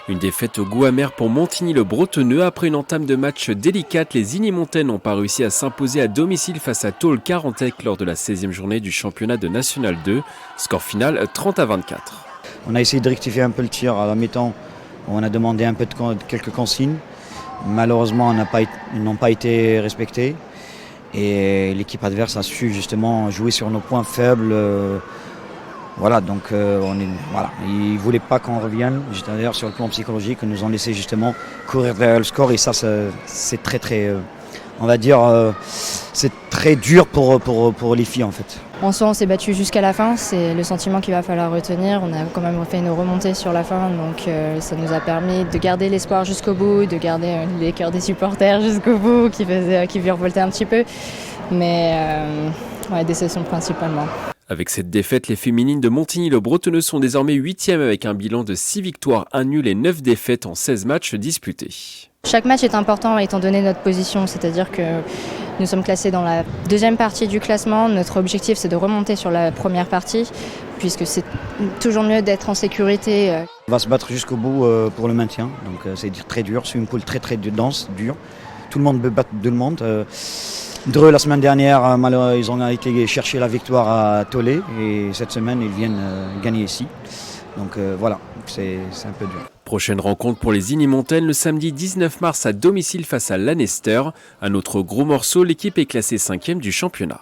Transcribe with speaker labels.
Speaker 1: Une défaite au goût amer pour Montigny-le-Bretonneux. Après une entame de match délicate, les Igny-Montaigne n'ont pas réussi à s'imposer à domicile face à Tôle-Carantec lors de la 16e journée du championnat de National 2. Score final 30-24.
Speaker 2: On a essayé de rectifier un peu le tir à la mi-temps. On a demandé un peu quelques consignes. Malheureusement, ils n'ont pas été respectés. Et l'équipe adverse a su justement jouer sur nos points faibles. Voilà, donc ils ne voulaient pas qu'on revienne. D'ailleurs, sur le plan psychologique, ils nous ont laissé justement courir vers le score. Et ça, c'est très, on va dire, c'est très dur pour les filles en fait.
Speaker 3: En soi, on s'est battu jusqu'à la fin, c'est le sentiment qu'il va falloir retenir. On a quand même fait une remontée sur la fin, donc ça nous a permis de garder l'espoir jusqu'au bout, de garder les cœurs des supporters jusqu'au bout, qui virevoltaient un petit peu. Mais déception principalement.
Speaker 1: Avec cette défaite, les féminines de Montigny-le-Bretonneux sont désormais 8e avec un bilan de 6 victoires, 1 nul et 9 défaites en 16 matchs disputés.
Speaker 3: Chaque match est important étant donné notre position, c'est-à-dire que nous sommes classés dans la deuxième partie du classement. Notre objectif, c'est de remonter sur la première partie, puisque c'est toujours mieux d'être en sécurité.
Speaker 2: On va se battre jusqu'au bout pour le maintien, donc c'est très dur. C'est une poule très dense, dure. Tout le monde veut battre tout le monde. Dreux, la semaine dernière, ils ont été chercher la victoire à Tolé et cette semaine, ils viennent gagner ici. Donc voilà, c'est un peu dur.
Speaker 1: Prochaine rencontre pour les Igny-Montaigne le samedi 19 mars à domicile face à Lanester. Un autre gros morceau, l'équipe est classée 5e du championnat.